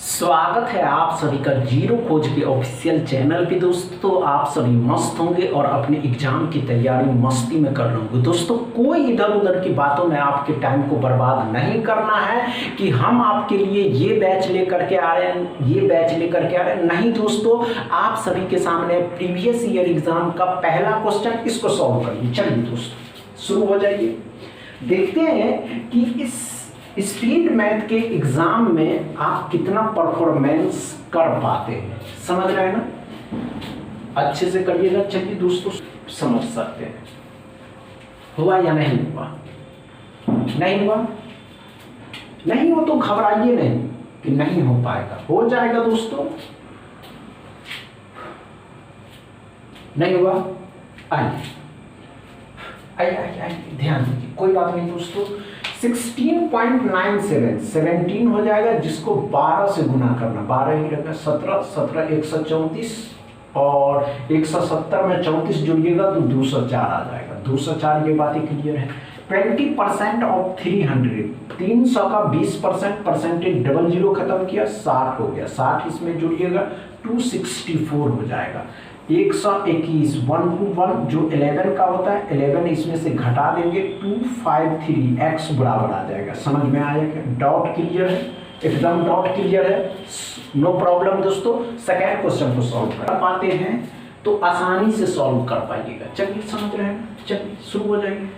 स्वागत है आप सभी का जीरो खोज के ऑफिशियल चैनल पे। दोस्तों आप सभी मस्त होंगे और अपने एग्जाम की तैयारी मस्ती में कर रहे होंगे। दोस्तों कोई इधर उधर की बातों में आपके टाइम को बर्बाद नहीं करना है कि हम आपके लिए ये बैच लेकर के आ रहे हैं, ये बैच लेकर के आ रहे हैं। नहीं दोस्तों, आप सभी के सामने प्रीवियस ईयर एग्जाम का पहला क्वेश्चन, इसको सॉल्व करिए। चलिए दोस्तों शुरू हो जाइए। देखते हैं कि इस स्पीड मैथ के एग्जाम में आप कितना परफॉर्मेंस कर पाते हैं। समझ रहे हैं ना, अच्छे से करिएगा। चलिए दोस्तों समझ सकते हैं हुआ या नहीं हुआ। नहीं हुआ, नहीं हो तो घबराइए नहीं कि नहीं हो पाएगा, हो जाएगा दोस्तों। नहीं हुआ, आइए आइए आइए आइए, ध्यान दीजिए, कोई बात नहीं दोस्तों। 16.97 17 हो जाएगा, जिसको 12 से गुना करना, 12 ही रहेगा। 17 17 134 और 170 में 34 जुड़िएगा तो 204 आ जाएगा। 204, ये बात ही क्लियर है। 20% ऑफ 300, 300 का 20% परसेंटेज, डबल जीरो खत्म किया, 60 हो गया। 60 इसमें जुड़िएगा 264 हो जाएगा। 121 121 जो 11 का होता है, 11 इसमें से घटा देंगे, 253 x बराबर आ जाएगा। समझ में आया क्या? डॉट क्लियर है, एकदम डॉट क्लियर है, नो प्रॉब्लम दोस्तों। सेकेंड क्वेश्चन को सॉल्व कर पाते हैं तो आसानी से सॉल्व कर पाइएगा। चलिए समझ रहे हैं, चलिए शुरू हो जाएंगे।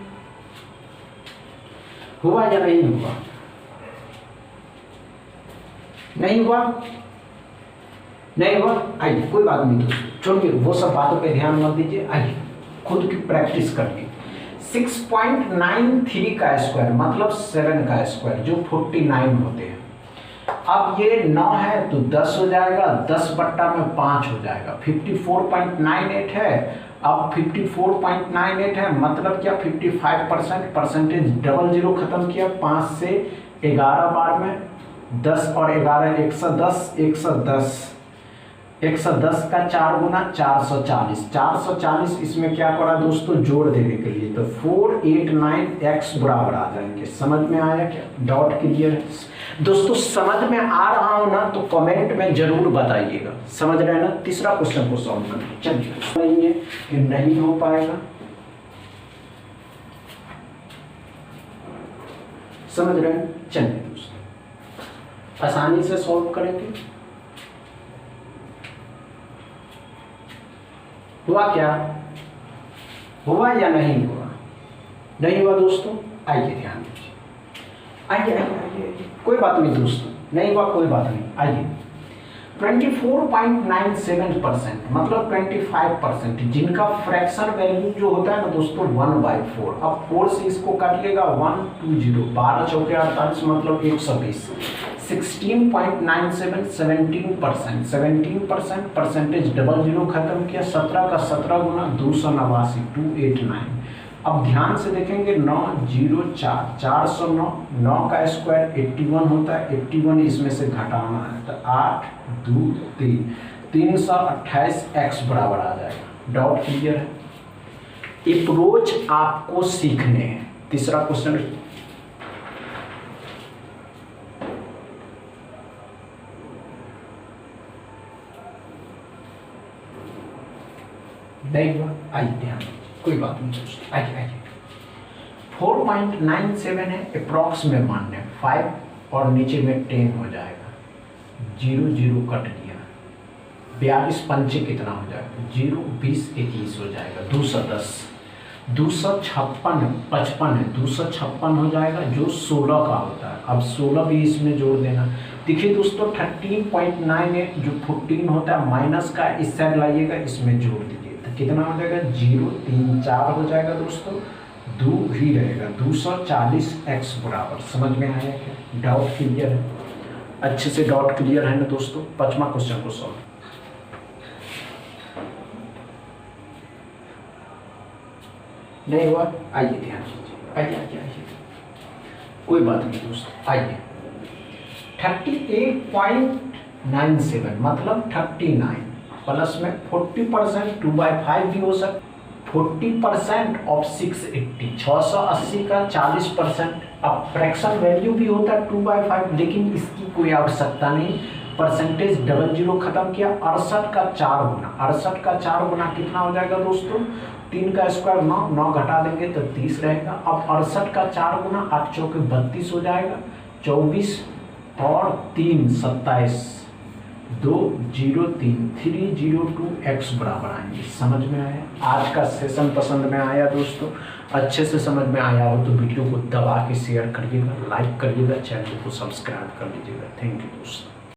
हुआ या नहीं हुआ? नहीं हुआ, नहीं हुआ, आइए कोई बात नहीं दोस्तों, छोड़िए वो सब बातों पे ध्यान मत दीजिए। आइए खुद की प्रैक्टिस करिए। 6.93 का स्क्वायर मतलब 7 का स्क्वायर जो 49 होते हैं। अब ये 9 है तो 10 हो जाएगा, 10 बट्टा में 5 हो जाएगा। 54.98 है, अब 54.98 है मतलब क्या, 55% परसेंटेज, डबल जीरो खत्म किया, 5 से 11 बार में 10 और 11 110, 110 110 का 4 गुना 440, 440 इसमें क्या करा दोस्तों, जोड़ देने के लिए तो 489x बराबर आ जाएंगे। समझ में आया क्या? डॉट क्लियर है दोस्तों। समझ में आ रहा हो ना तो कमेंट में जरूर बताइएगा। समझ रहे हैं ना। तीसरा क्वेश्चन को सॉल्व करिए। चलिए, नहीं है कि नहीं हो पाएगा, समझ रहे हैं। चलिए दोस्तों आसानी से सॉल्व करेंगे। हुआ क्या? हुआ या नहीं हुआ? नहीं हुआ दोस्तों, आइए ध्यान दीजिए। आइए आइए आइए, कोई बात नहीं दोस्तों, नहीं हुआ कोई बात नहीं। आइए 24.97% मतलब 25%, जिनका फ्रैक्शन वैल्यू जो होता है ना दोस्तों 1/4। अब 4 से इसको काटिएगा 120, 12 चौके 48 मतलब 120। 16.97 17%, 17% परसेंटेज, डबल जीरो खत्म किया, 17 का 17 गुना 289, 289। अब ध्यान से देखेंगे 9 0 4 409, 9 का स्क्वायर 81 होता है, 81 इसमें से घटाना है तो 8 2 3 328 x बराबर आ जाएगा। डॉट क्लियर है। अप्रोच आपको सीखने हैं। तीसरा क्वेश्चन, नहीं हुआ, आइए ध्यान, कोई बात नहीं दोस्तों। आइए आइए 4.97 है, अप्रॉक्स में मान है 5 और नीचे में 10 हो जाएगा। 0 0 कट गया, 42 पंचे कितना हो जाएगा, 0 20 21 हो जाएगा। 210 256 55 है, 256 हो जाएगा जो 16 का होता है। अब 16 भी इसमें जोड़ देना। देखिए दोस्तों 13.98 जो 14 होता है माइनस का इस साइड लाइएगा, इसमें जोड़ दीजिए तो कितना हो जाएगा, 0 3 4 हो जाएगा दोस्तों, 2 ही रहेगा। 240x बराबर। समझ में आया क्या? डाउट क्लियर है, अच्छे से डॉट क्लियर है ना दोस्तों। 5वां क्वेश्चन को सॉल्व। नहीं हुआ, आइए ध्यान दीजिए। आइए आइए आइए, कोई बात नहीं दोस्तों। आइए 38.97 मतलब 39 प्लस में 40%, 2/5 भी हो सकता, 40% ऑफ 680, 680 का 40%। अब फ्रैक्शन वैल्यू भी होता है 2/5, लेकिन इसकी कोई आवश्यकता नहीं। परसेंटेज डबल जीरो खत्म किया, 68 का 4 गुना, 68 का 4 गुना कितना हो जाएगा दोस्तों, 3 का स्क्वायर 9, 9 घटा देंगे तो 30 रहेगा। अब 68 का 4 गुना 8 चौके 32 हो जाएगा, 24 और 3 27, 2 0 3 302 x बराबर आएंगे। समझ में आया? आज का सेशन पसंद में आया दोस्तों? अच्छे से समझ में आया हो तो वीडियो को दबा के शेयर करिएगा, लाइक करिएगा, चैनल को सब्सक्राइब कर लीजिएगा। थैंक यू दोस्तों।